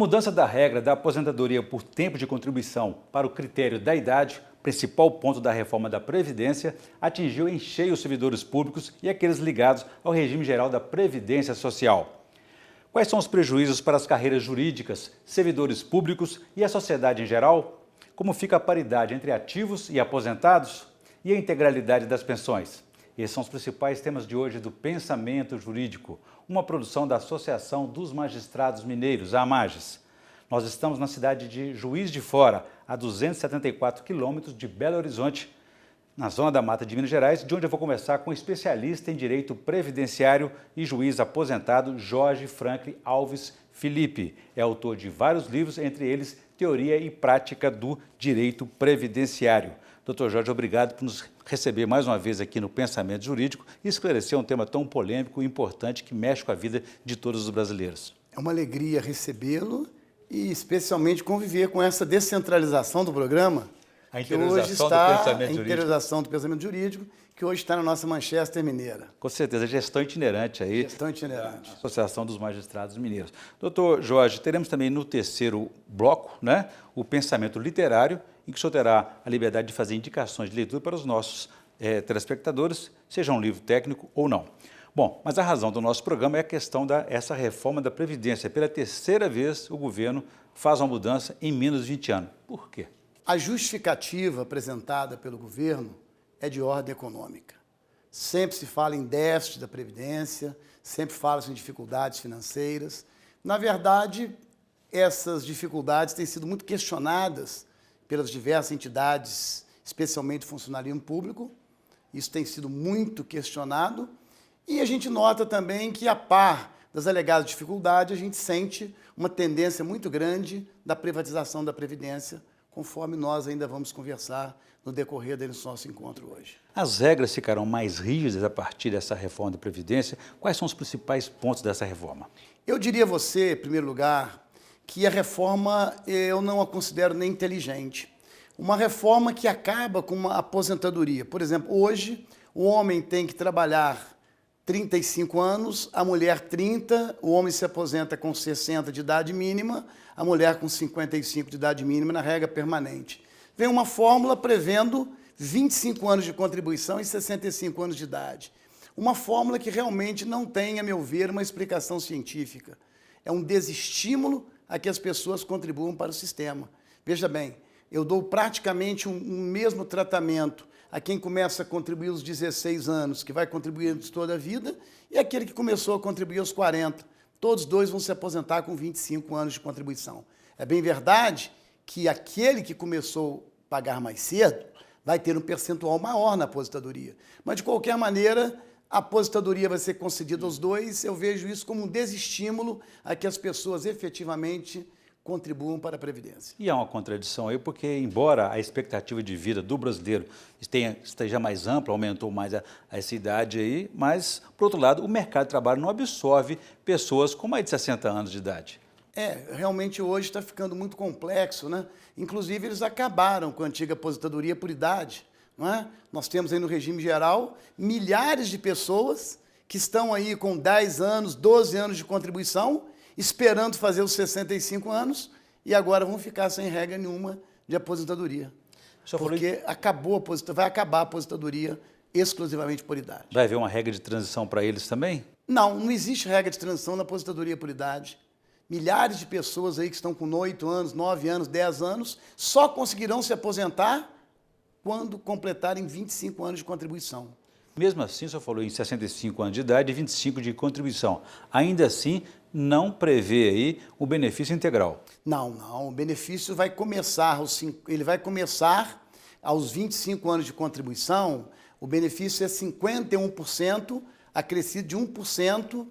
mudança da regra da aposentadoria por tempo de contribuição para o critério da idade, principal ponto da reforma da Previdência, atingiu em cheio os servidores públicos e aqueles ligados ao regime geral da Previdência Social. Quais são os prejuízos para as carreiras jurídicas, servidores públicos e a sociedade em geral? Como fica a paridade entre ativos e aposentados? E a integralidade das pensões? Esses são os principais temas de hoje do Pensamento Jurídico, uma produção da Associação dos Magistrados Mineiros, a AMAGES. Nós estamos na cidade de Juiz de Fora, a 274 quilômetros de Belo Horizonte, na zona da Mata de Minas Gerais, de onde eu vou conversar com o especialista em direito previdenciário e juiz aposentado Jorge Franklin Alves Felipe. É autor de vários livros, entre eles Teoria e Prática do Direito Previdenciário. Doutor Jorge, obrigado por nos receber mais uma vez aqui no Pensamento Jurídico e esclarecer um tema tão polêmico e importante que mexe com a vida de todos os brasileiros. É uma alegria recebê-lo e especialmente conviver com essa descentralização do programa, A interiorização do pensamento jurídico. A interiorização do pensamento jurídico, que hoje está na nossa Manchester Mineira. Com certeza, gestão itinerante aí. Gestão itinerante. Da Associação dos Magistrados Mineiros. Doutor Jorge, teremos também no terceiro bloco, né, o pensamento literário, em que o senhor terá a liberdade de fazer indicações de leitura para os nossos telespectadores, seja um livro técnico ou não. Bom, mas a razão do nosso programa é a questão dessa reforma da Previdência. Pela terceira vez, o governo faz uma mudança em menos de 20 anos. Por quê? A justificativa apresentada pelo governo é de ordem econômica. Sempre se fala em déficit da Previdência, sempre fala-se em dificuldades financeiras. Na verdade, essas dificuldades têm sido muito questionadas pelas diversas entidades, especialmente o funcionalismo público. Isso tem sido muito questionado. E a gente nota também que, a par das alegadas dificuldades, a gente sente uma tendência muito grande da privatização da Previdência, conforme nós ainda vamos conversar no decorrer desse nosso encontro hoje. As regras ficarão mais rígidas a partir dessa reforma da Previdência. Quais são os principais pontos dessa reforma? Eu diria a você, em primeiro lugar, que a reforma eu não a considero nem inteligente. Uma reforma que acaba com uma aposentadoria. Por exemplo, hoje o homem tem que trabalhar 35 anos, a mulher 30, o homem se aposenta com 60 de idade mínima, a mulher com 55 de idade mínima na regra permanente. Vem uma fórmula prevendo 25 anos de contribuição e 65 anos de idade. Uma fórmula que realmente não tem, a meu ver, uma explicação científica. É um desestímulo a que as pessoas contribuam para o sistema. Veja bem, eu dou praticamente um mesmo tratamento a quem começa a contribuir aos 16 anos, que vai contribuir toda a vida, e aquele que começou a contribuir aos 40. Todos dois vão se aposentar com 25 anos de contribuição. É bem verdade que aquele que começou a pagar mais cedo vai ter um percentual maior na aposentadoria. Mas, de qualquer maneira, a aposentadoria vai ser concedida aos dois. Eu vejo isso como um desestímulo a que as pessoas efetivamente contribuam para a Previdência. E há uma contradição aí, porque embora a expectativa de vida do brasileiro esteja mais ampla, aumentou mais essa idade aí, mas, por outro lado, o mercado de trabalho não absorve pessoas com mais de 60 anos de idade. Realmente hoje está ficando muito complexo, né? Inclusive, eles acabaram com a antiga aposentadoria por idade, não é? Nós temos aí no regime geral milhares de pessoas que estão aí com 10 anos, 12 anos de contribuição, esperando fazer os 65 anos e agora vão ficar sem regra nenhuma de aposentadoria. Porque vai acabar a aposentadoria exclusivamente por idade. Vai haver uma regra de transição para eles também? Não existe regra de transição na aposentadoria por idade. Milhares de pessoas aí que estão com 8 anos, 9 anos, 10 anos, só conseguirão se aposentar quando completarem 25 anos de contribuição. Mesmo assim, o senhor falou em 65 anos de idade e 25 de contribuição. Ainda assim, não prevê aí o benefício integral. Não. O benefício vai começar aos 25 anos de contribuição, o benefício é 51%, acrescido de 1%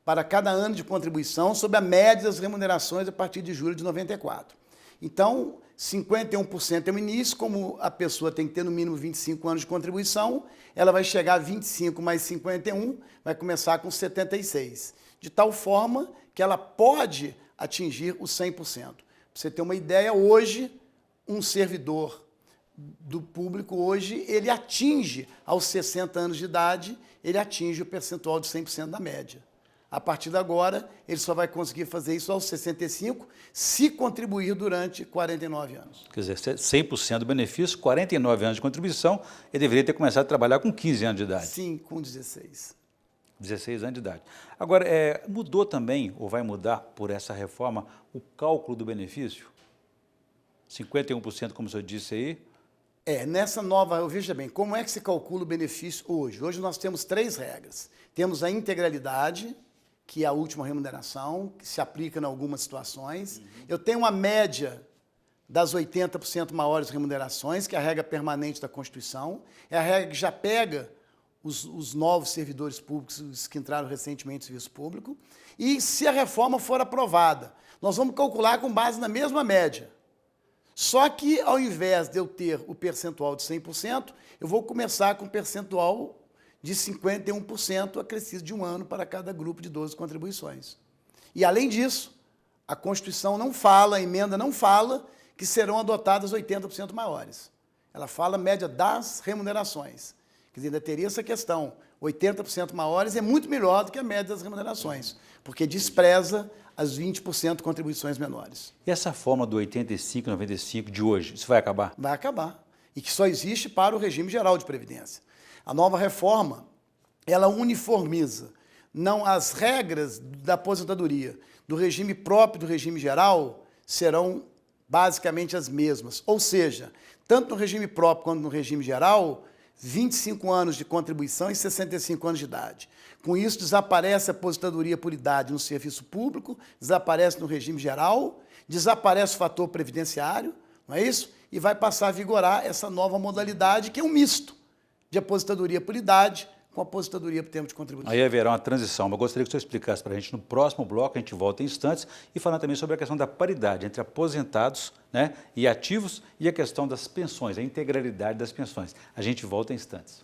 para cada ano de contribuição, sob a média das remunerações a partir de julho de 94. Então, 51% é o início, como a pessoa tem que ter no mínimo 25 anos de contribuição, ela vai chegar a 25 mais 51, vai começar com 76. De tal forma que ela pode atingir os 100%. Para você ter uma ideia, hoje, um servidor do público, hoje, ele atinge, aos 60 anos de idade, ele atinge o percentual de 100% da média. A partir de agora, ele só vai conseguir fazer isso aos 65, se contribuir durante 49 anos. Quer dizer, 100% do benefício, 49 anos de contribuição, ele deveria ter começado a trabalhar com 15 anos de idade. Sim, com 16. 16 anos de idade. Agora, mudou também, ou vai mudar por essa reforma, o cálculo do benefício? 51%, como o senhor disse aí. Nessa nova, veja bem, como é que se calcula o benefício hoje? Hoje nós temos 3 regras. Temos a integralidade, que é a última remuneração, que se aplica em algumas situações. Eu tenho uma média das 80% maiores remunerações, que é a regra permanente da Constituição. É a regra que já pega os novos servidores públicos, os que entraram recentemente no serviço público. E se a reforma for aprovada, nós vamos calcular com base na mesma média. Só que, ao invés de eu ter o percentual de 100%, eu vou começar com o percentual de 51% acrescido de 1 ano para cada grupo de 12 contribuições. E, além disso, a Constituição não fala, a emenda não fala que serão adotadas 80% maiores. Ela fala a média das remunerações. Quer dizer, ainda teria essa questão. 80% maiores é muito melhor do que a média das remunerações, porque despreza as 20% de contribuições menores. E essa forma do 85, 95 de hoje, isso vai acabar? Vai acabar. E que só existe para o regime geral de previdência. A nova reforma, ela uniformiza não as regras da aposentadoria do regime próprio do regime geral serão basicamente as mesmas. Ou seja, tanto no regime próprio quanto no regime geral, 25 anos de contribuição e 65 anos de idade. Com isso, desaparece a aposentadoria por idade no serviço público, desaparece no regime geral, desaparece o fator previdenciário, não é isso? E vai passar a vigorar essa nova modalidade, que é um misto de aposentadoria por idade com aposentadoria por tempo de contribuição. Aí haverá uma transição, mas eu gostaria que o senhor explicasse para a gente no próximo bloco, a gente volta em instantes, e falando também sobre a questão da paridade entre aposentados, né, e ativos, e a questão das pensões, a integralidade das pensões. A gente volta em instantes.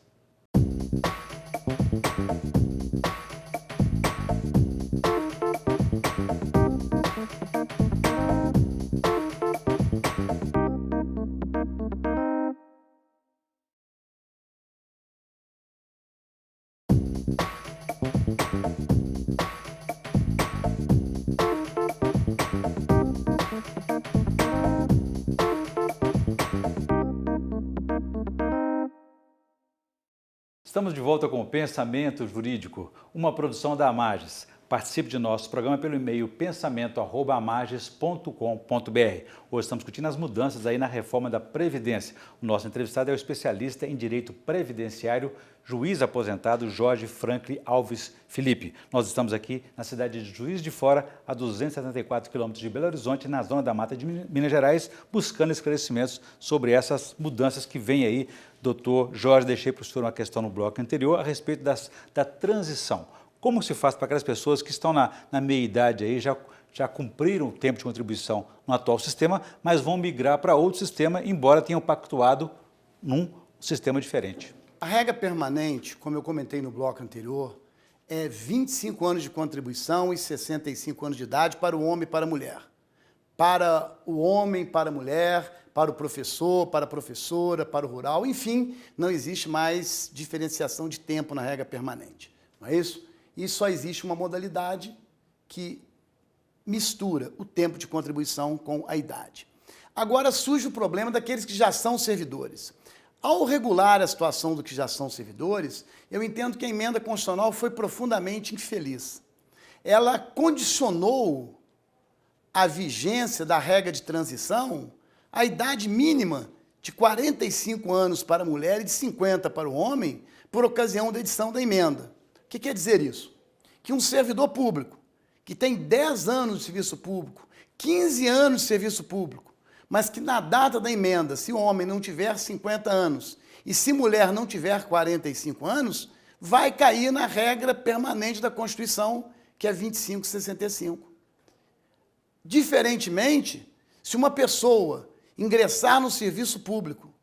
Estamos de volta com o Pensamento Jurídico, uma produção da Amages. Participe de nosso programa pelo e-mail pensamento@amages.com.br. Hoje estamos discutindo as mudanças aí na reforma da Previdência. O nosso entrevistado é o especialista em direito previdenciário, juiz aposentado Jorge Franklin Alves Felipe. Nós estamos aqui na cidade de Juiz de Fora, a 274 quilômetros de Belo Horizonte, na zona da Mata de Minas Gerais, buscando esclarecimentos sobre essas mudanças que vêm aí. Doutor Jorge, deixei para o senhor uma questão no bloco anterior a respeito da transição. Como se faz para aquelas pessoas que estão na meia-idade aí, já cumpriram o tempo de contribuição no atual sistema, mas vão migrar para outro sistema, embora tenham pactuado num sistema diferente? A regra permanente, como eu comentei no bloco anterior, é 25 anos de contribuição e 65 anos de idade para o homem e para a mulher. Para o homem, para a mulher, para o professor, para a professora, para o rural, enfim, não existe mais diferenciação de tempo na regra permanente, não é isso? E só existe uma modalidade que mistura o tempo de contribuição com a idade. Agora surge o problema daqueles que já são servidores. Ao regular a situação dos que já são servidores, eu entendo que a emenda constitucional foi profundamente infeliz. Ela condicionou a vigência da regra de transição à idade mínima de 45 anos para a mulher e de 50 para o homem, por ocasião da edição da emenda. O que quer dizer isso? Que um servidor público que tem 10 anos de serviço público, 15 anos de serviço público, mas que na data da emenda, se o homem não tiver 50 anos e se mulher não tiver 45 anos, vai cair na regra permanente da Constituição, que é 25/65. Diferentemente, se uma pessoa ingressar no serviço público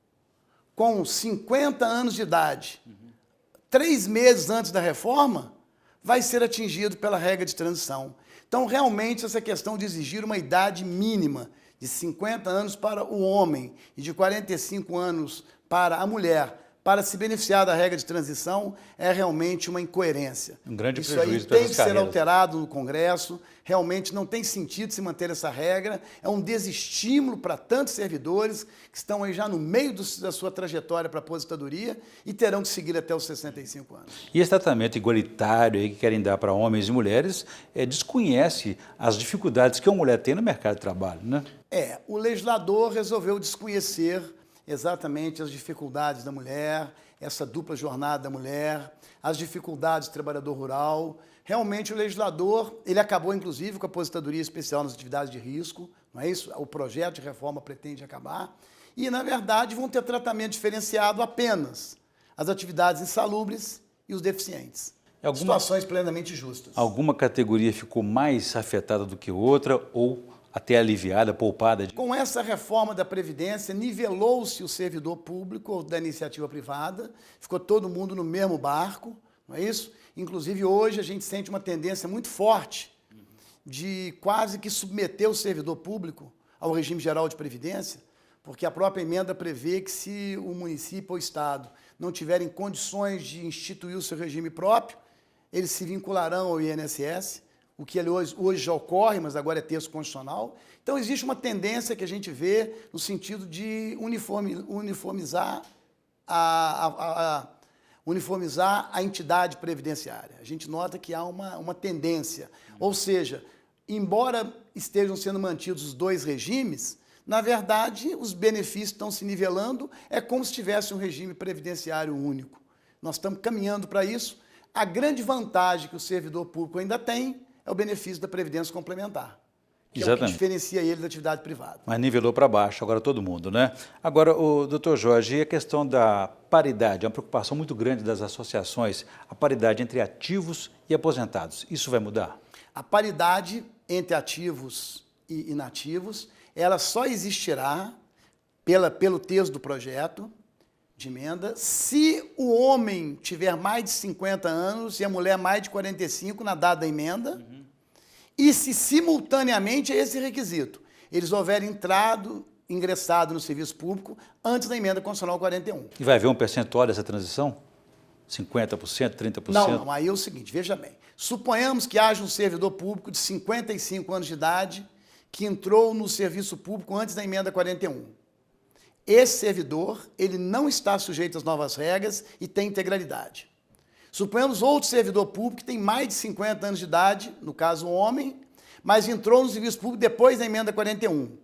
com 50 anos de idade, 3 meses antes da reforma, vai ser atingido pela regra de transição. Então, realmente, essa questão de exigir uma idade mínima de 50 anos para o homem e de 45 anos para a mulher, para se beneficiar da regra de transição é realmente uma incoerência. Um grande Isso prejuízo aí para tem essas que ser carreiras. alterado no Congresso, realmente não tem sentido se manter essa regra, é um desestímulo para tantos servidores que estão aí já no meio da sua trajetória para a aposentadoria e terão que seguir até os 65 anos. E esse tratamento igualitário aí que querem dar para homens e mulheres desconhece as dificuldades que uma mulher tem no mercado de trabalho, né? O legislador resolveu desconhecer exatamente as dificuldades da mulher, essa dupla jornada da mulher, as dificuldades do trabalhador rural. Realmente o legislador, ele acabou inclusive com a aposentadoria especial nas atividades de risco, não é isso? O projeto de reforma pretende acabar. E, na verdade, vão ter tratamento diferenciado apenas as atividades insalubres e os deficientes. Situações plenamente justas. Alguma categoria ficou mais afetada do que outra ou até aliviada, poupada? Com essa reforma da Previdência, nivelou-se o servidor público da iniciativa privada, ficou todo mundo no mesmo barco, não é isso? Inclusive, hoje, a gente sente uma tendência muito forte de quase que submeter o servidor público ao regime geral de Previdência, porque a própria emenda prevê que se o município ou o Estado não tiverem condições de instituir o seu regime próprio, eles se vincularão ao INSS, o que hoje já ocorre, mas agora é texto constitucional. Então, existe uma tendência que a gente vê no sentido de uniformizar a entidade previdenciária. A gente nota que há uma tendência. Ou seja, embora estejam sendo mantidos os dois regimes, na verdade, os benefícios estão se nivelando, é como se tivesse um regime previdenciário único. Nós estamos caminhando para isso. A grande vantagem que o servidor público ainda tem é o benefício da Previdência Complementar, que é o que diferencia ele da atividade privada. Mas nivelou para baixo, agora todo mundo, né? Agora, o doutor Jorge, e a questão da paridade, é uma preocupação muito grande das associações, a paridade entre ativos e aposentados, isso vai mudar? A paridade entre ativos e inativos, ela só existirá pelo texto do projeto de emenda se o homem tiver mais de 50 anos e a mulher mais de 45 na data da emenda, e se simultaneamente é esse requisito, eles houverem ingressado no serviço público antes da emenda constitucional 41. E vai haver um percentual dessa transição? 50%, 30%? Não, aí é o seguinte, veja bem, suponhamos que haja um servidor público de 55 anos de idade que entrou no serviço público antes da emenda 41. Esse servidor, ele não está sujeito às novas regras e tem integralidade. Suponhamos outro servidor público que tem mais de 50 anos de idade, no caso um homem, mas entrou no serviço público depois da emenda 41.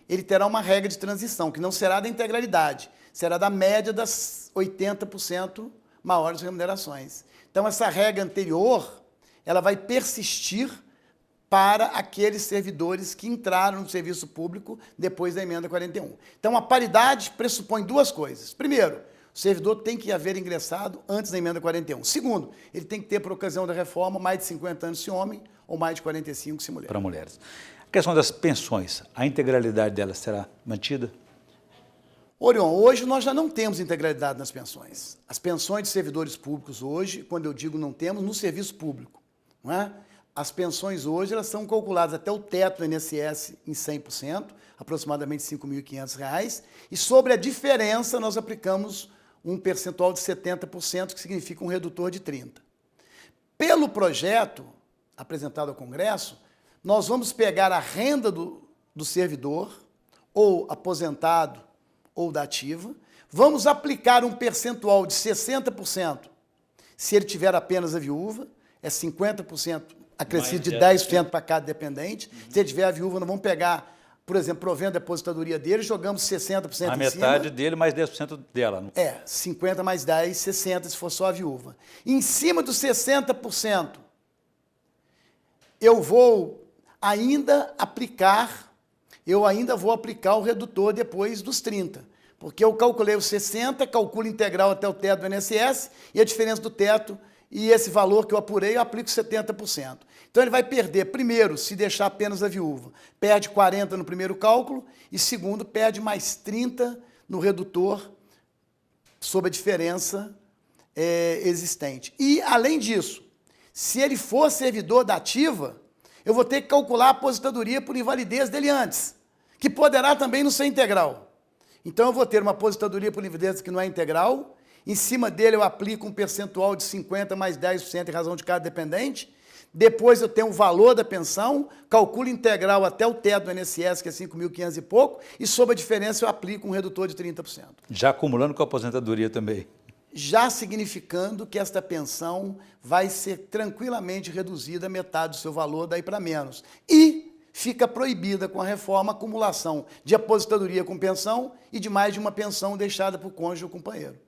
Ele terá uma regra de transição, que não será da integralidade, será da média das 80% maiores remunerações. Então, essa regra anterior, ela vai persistir para aqueles servidores que entraram no serviço público depois da emenda 41. Então, a paridade pressupõe duas coisas. Primeiro, o servidor tem que haver ingressado antes da emenda 41. Segundo, ele tem que ter, por ocasião da reforma, mais de 50 anos se homem ou mais de 45 se mulher. Para mulheres. A questão das pensões, a integralidade delas será mantida? Orion, hoje nós já não temos integralidade nas pensões. As pensões de servidores públicos hoje, quando eu digo não temos, no serviço público, não é? As pensões hoje, elas são calculadas até o teto do INSS em 100%, aproximadamente R$ 5.500, e sobre a diferença nós aplicamos um percentual de 70%, que significa um redutor de 30%. Pelo projeto apresentado ao Congresso, nós vamos pegar a renda do servidor, ou aposentado, ou da ativa, vamos aplicar um percentual de 60% se ele tiver apenas a viúva, é 50% acrescido de 10% para cada dependente. Se ele tiver a viúva, nós vamos pegar, por exemplo, provendo a aposentadoria dele, jogamos 60% em cima. A metade dele mais 10% dela. 50 mais 10, 60 se for só a viúva. Em cima dos 60%, eu ainda vou aplicar o redutor depois dos 30%. Porque eu calculei os 60%, calculo integral até o teto do INSS, e a diferença do teto e esse valor que eu apurei, eu aplico 70%. Então ele vai perder, primeiro, se deixar apenas a viúva, perde 40% no primeiro cálculo, e segundo, perde mais 30% no redutor sobre a diferença existente. E, além disso, se ele for servidor da ativa, eu vou ter que calcular a aposentadoria por invalidez dele antes, que poderá também não ser integral. Então eu vou ter uma aposentadoria por invalidez que não é integral, Em cima dele eu aplico um percentual de 50% mais 10% em razão de cada dependente. Depois eu tenho o valor da pensão, calculo integral até o teto do INSS, que é 5.500 e pouco, e sobre a diferença eu aplico um redutor de 30%. Já acumulando com a aposentadoria também. Já significando que esta pensão vai ser tranquilamente reduzida a metade do seu valor, daí para menos. E fica proibida com a reforma a acumulação de aposentadoria com pensão e de mais de uma pensão deixada para o cônjuge ou companheiro.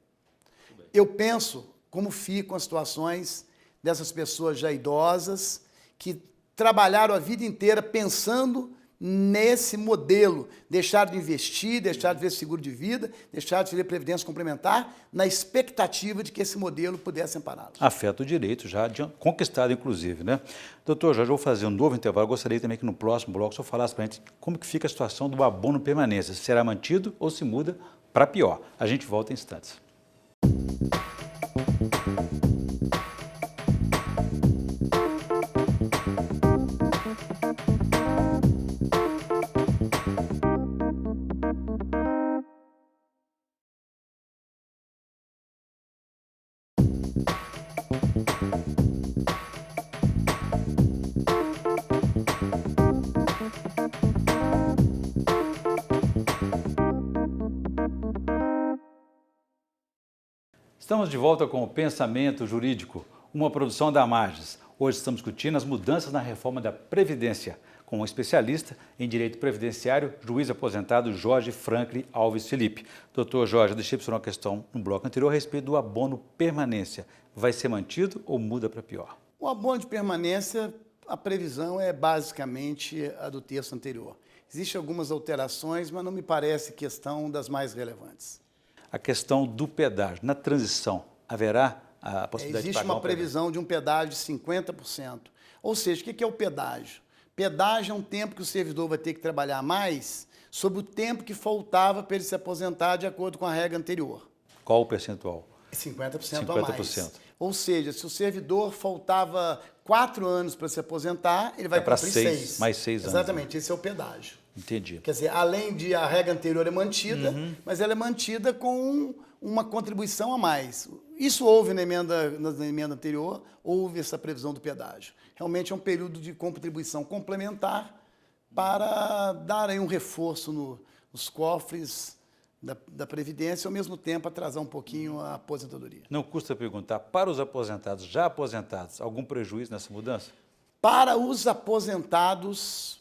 Eu penso como ficam as situações dessas pessoas já idosas que trabalharam a vida inteira pensando nesse modelo, deixaram de investir, deixaram de ver seguro de vida, deixaram de ver previdência complementar, na expectativa de que esse modelo pudesse ampará-los. Afeta o direito já conquistado, inclusive, né? Doutor Jorge, eu vou fazer um novo intervalo. Eu gostaria também que no próximo bloco o senhor falasse para a gente como que fica a situação do abono permanência, se será mantido ou se muda para pior. A gente volta em instantes. Estamos de volta com o Pensamento Jurídico, uma produção da Magis. Hoje estamos discutindo as mudanças na reforma da Previdência, com um especialista em direito previdenciário, juiz aposentado Jorge Franklin Alves Felipe. Doutor Jorge, eu deixei para você uma questão no bloco anterior a respeito do abono permanência. Vai ser mantido ou muda para pior? O abono de permanência, a previsão é basicamente a do texto anterior. Existem algumas alterações, mas não me parece questão das mais relevantes. A questão do pedágio. Na transição, haverá a possibilidade de pagar Existe uma previsão de um pedágio de 50%. Ou seja, o que é o pedágio? Pedágio é um tempo que o servidor vai ter que trabalhar mais sobre o tempo que faltava para ele se aposentar de acordo com a regra anterior. Qual o percentual? 50% a mais. Ou seja, se o servidor faltava 4 anos para se aposentar, ele vai cumprir 6. Mais 6 anos. Exatamente, esse é o pedágio. Entendi. Quer dizer, além de a regra anterior é mantida, mas ela é mantida com uma contribuição a mais. Isso houve na emenda anterior, houve essa previsão do pedágio. Realmente é um período de contribuição complementar para dar aí um reforço nos cofres da Previdência e, ao mesmo tempo, atrasar um pouquinho a aposentadoria. Não custa perguntar, para os aposentados, já aposentados, algum prejuízo nessa mudança? Para os aposentados,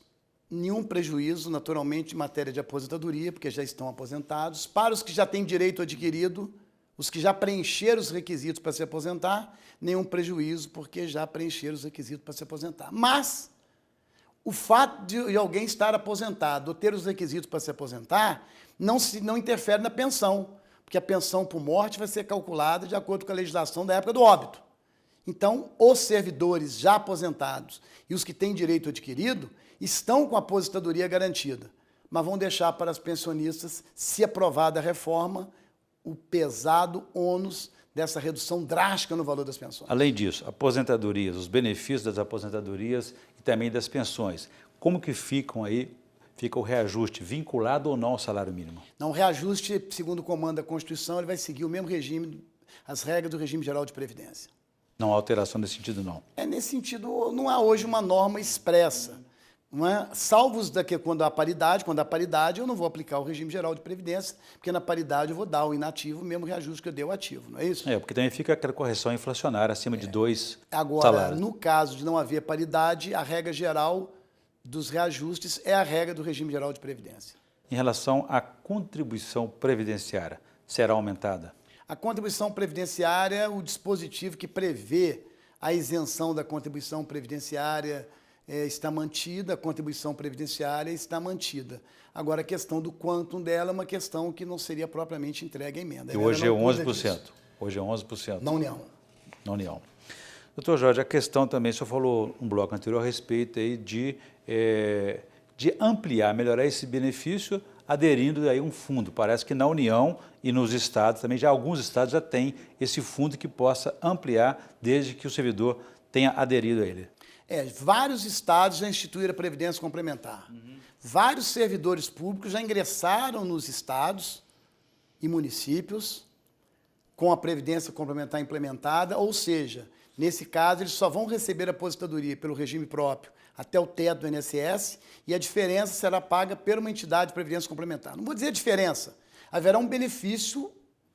nenhum prejuízo, naturalmente, em matéria de aposentadoria, porque já estão aposentados. Para os que já têm direito adquirido, os que já preencheram os requisitos para se aposentar, nenhum prejuízo, porque já preencheram os requisitos para se aposentar. Mas o fato de alguém estar aposentado ou ter os requisitos para se aposentar não interfere na pensão, porque a pensão por morte vai ser calculada de acordo com a legislação da época do óbito. Então, os servidores já aposentados e os que têm direito adquirido estão com a aposentadoria garantida, mas vão deixar para as pensionistas, se aprovada a reforma, o pesado ônus dessa redução drástica no valor das pensões. Além disso, aposentadorias, os benefícios das aposentadorias e também das pensões, como que fica o reajuste vinculado ou não ao salário mínimo? Não, o reajuste, segundo o comando da Constituição, ele vai seguir o mesmo regime, as regras do regime geral de previdência. Não há alteração nesse sentido, não? Nesse sentido, não há hoje uma norma expressa. Não é? Salvo quando há paridade, eu não vou aplicar o regime geral de previdência, porque na paridade eu vou dar ao inativo o mesmo reajuste que eu dei ao ativo, não é isso? Porque também fica aquela correção inflacionária acima de 2 Agora, salários. No caso de não haver paridade, a regra geral dos reajustes é a regra do regime geral de previdência. Em relação à contribuição previdenciária, será aumentada? A contribuição previdenciária, o dispositivo que prevê a isenção da contribuição previdenciária está mantida, a contribuição previdenciária está mantida. Agora, a questão do quantum dela é uma questão que não seria propriamente entregue à emenda. E hoje é 11%. Hoje é 11%. Na União. Na União. Doutor Jorge, a questão também, o senhor falou um bloco anterior a respeito aí de ampliar, melhorar esse benefício, aderindo aí um fundo. Parece que na União e nos estados também, alguns estados já têm esse fundo que possa ampliar desde que o servidor tenha aderido a ele. Vários estados já instituíram a Previdência Complementar. Vários servidores públicos já ingressaram nos estados e municípios com a Previdência Complementar implementada, ou seja, nesse caso eles só vão receber a aposentadoria pelo regime próprio até o teto do INSS e a diferença será paga por uma entidade de Previdência Complementar. Não vou dizer a diferença, haverá um benefício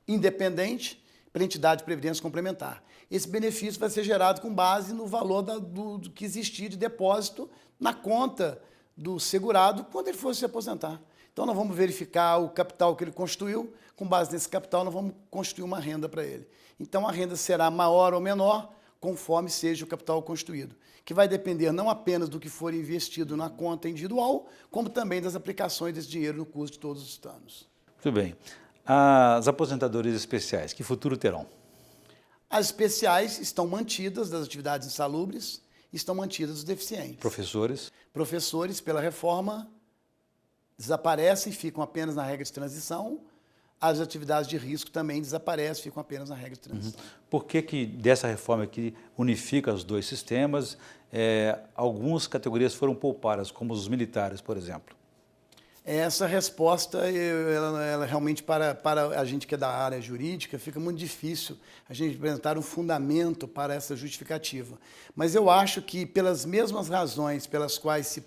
independente para a entidade de Previdência Complementar. Esse benefício vai ser gerado com base no valor do que existir de depósito na conta do segurado quando ele for se aposentar. Então, nós vamos verificar o capital que ele construiu, com base nesse capital, nós vamos construir uma renda para ele. Então, a renda será maior ou menor, conforme seja o capital construído, que vai depender não apenas do que for investido na conta individual, como também das aplicações desse dinheiro no curso de todos os anos. Muito bem. As aposentadorias especiais, que futuro terão? As especiais estão mantidas das atividades insalubres, estão mantidas dos deficientes. Professores? Professores, pela reforma, desaparecem, ficam apenas na regra de transição. As atividades de risco também desaparecem, ficam apenas na regra de transição. Por que dessa reforma aqui unifica os dois sistemas, algumas categorias foram poupadas, como os militares, por exemplo? Essa resposta, ela realmente, para a gente que é da área jurídica, fica muito difícil a gente apresentar um fundamento para essa justificativa. Mas eu acho que, pelas mesmas razões pelas quais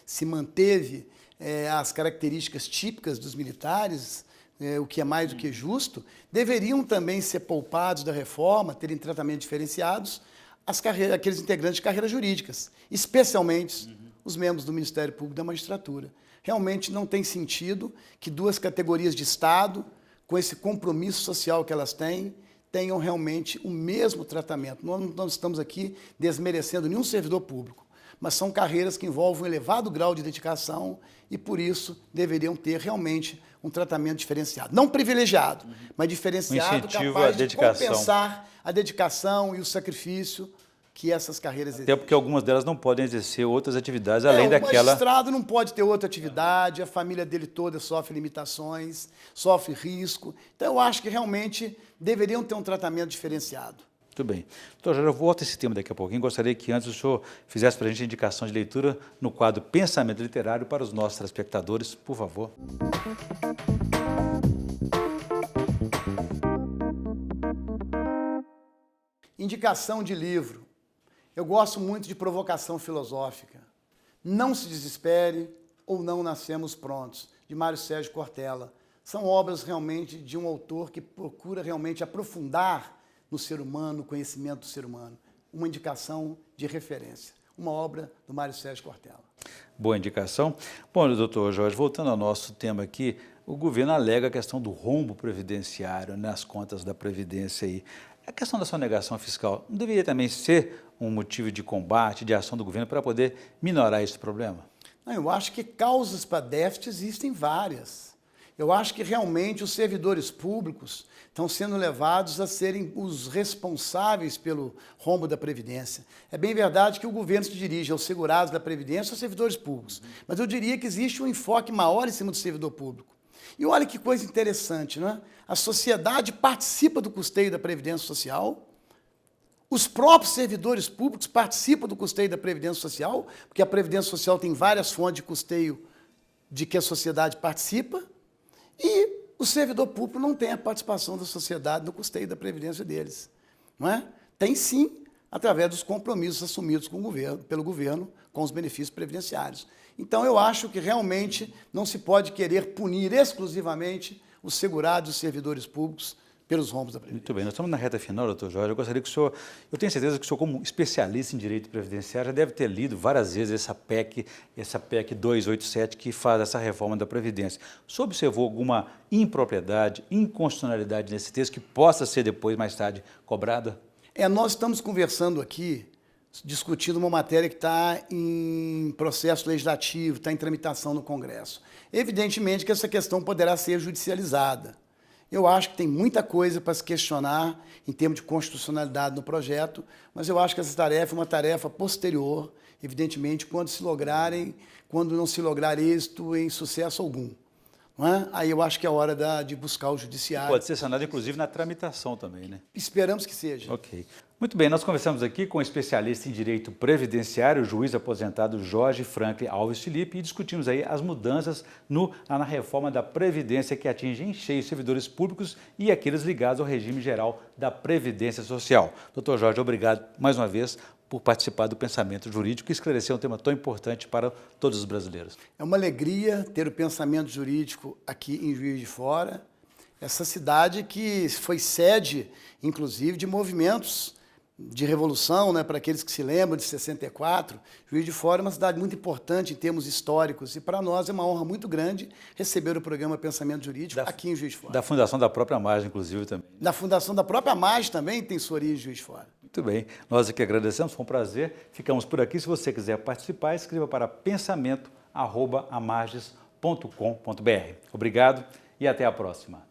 se manteve as características típicas dos militares, o que é mais do que justo, deveriam também ser poupados da reforma, terem tratamento diferenciados, aqueles integrantes de carreiras jurídicas, especialmente os membros do Ministério Público e da Magistratura. Realmente não tem sentido que duas categorias de Estado, com esse compromisso social que elas têm, tenham realmente o mesmo tratamento. Nós não estamos aqui desmerecendo nenhum servidor público, mas são carreiras que envolvem um elevado grau de dedicação e, por isso, deveriam ter realmente um tratamento diferenciado. Não privilegiado, mas diferenciado, capaz de compensar a dedicação e o sacrifício que essas carreiras exigem. Até porque algumas delas não podem exercer outras atividades além daquela... O magistrado não pode ter outra atividade, a família dele toda sofre limitações, sofre risco. Então, eu acho que realmente deveriam ter um tratamento diferenciado. Muito bem. Doutor Jorge, eu volto a esse tema daqui a pouquinho. Gostaria que antes o senhor fizesse para a gente a indicação de leitura no quadro Pensamento Literário para os nossos telespectadores, por favor. Indicação de livro. Eu gosto muito de Provocação Filosófica. Não se desespere ou Não Nascemos Prontos, de Mário Sérgio Cortella. São obras realmente de um autor que procura realmente aprofundar no ser humano, no conhecimento do ser humano. Uma indicação de referência. Uma obra do Mário Sérgio Cortella. Boa indicação. Bom, doutor Jorge, voltando ao nosso tema aqui, o governo alega a questão do rombo previdenciário nas contas da Previdência aí. A questão da sonegação fiscal não deveria também ser um motivo de combate, de ação do governo para poder minorar esse problema? Não, eu acho que causas para déficit existem várias. Eu acho que realmente os servidores públicos estão sendo levados a serem os responsáveis pelo rombo da Previdência. É bem verdade que o governo se dirige aos segurados da Previdência, aos servidores públicos, mas eu diria que existe um enfoque maior em cima do servidor público. E olha que coisa interessante, não é? A sociedade participa do custeio da Previdência Social, os próprios servidores públicos participam do custeio da Previdência Social, porque a Previdência Social tem várias fontes de custeio de que a sociedade participa, e o servidor público não tem a participação da sociedade no custeio da Previdência deles. Não é? Tem sim, através dos compromissos assumidos com o governo, pelo governo com os benefícios previdenciários. Então, eu acho que realmente não se pode querer punir exclusivamente os segurados e os servidores públicos pelos rombos da Previdência. Muito bem, nós estamos na reta final, doutor Jorge. Eu gostaria que o senhor, eu tenho certeza que o senhor, como especialista em direito previdenciário, já deve ter lido várias vezes essa PEC 287, que faz essa reforma da Previdência. O senhor observou alguma impropriedade, inconstitucionalidade nesse texto que possa ser depois, mais tarde, cobrada? Nós estamos conversando aqui, discutindo uma matéria que está em processo legislativo, está em tramitação no Congresso. Evidentemente que essa questão poderá ser judicializada. Eu acho que tem muita coisa para se questionar em termos de constitucionalidade no projeto, mas eu acho que essa tarefa é uma tarefa posterior, evidentemente, quando não se lograr êxito em sucesso algum. não é? Aí eu acho que é hora de buscar o judiciário. Pode ser sanado, inclusive, na tramitação também, né? Esperamos que seja. Ok. Muito bem, nós conversamos aqui com o especialista em direito previdenciário, o juiz aposentado Jorge Franklin Alves Filipe, e discutimos aí as mudanças na reforma da Previdência que atinge em cheio os servidores públicos e aqueles ligados ao regime geral da Previdência Social. Doutor Jorge, obrigado mais uma vez por participar do Pensamento Jurídico e esclarecer um tema tão importante para todos os brasileiros. É uma alegria ter o Pensamento Jurídico aqui em Juiz de Fora, essa cidade que foi sede, inclusive, de movimentos de revolução, né, para aqueles que se lembram de 64. Juiz de Fora é uma cidade muito importante em termos históricos e para nós é uma honra muito grande receber o programa Pensamento Jurídico aqui em Juiz de Fora. Da fundação da própria Margem, inclusive, também. Da fundação da própria Margem também tem sua origem em Juiz de Fora. Muito bem, nós aqui agradecemos, foi um prazer. Ficamos por aqui. Se você quiser participar, escreva para pensamento@amarges.com.br. Obrigado e até a próxima.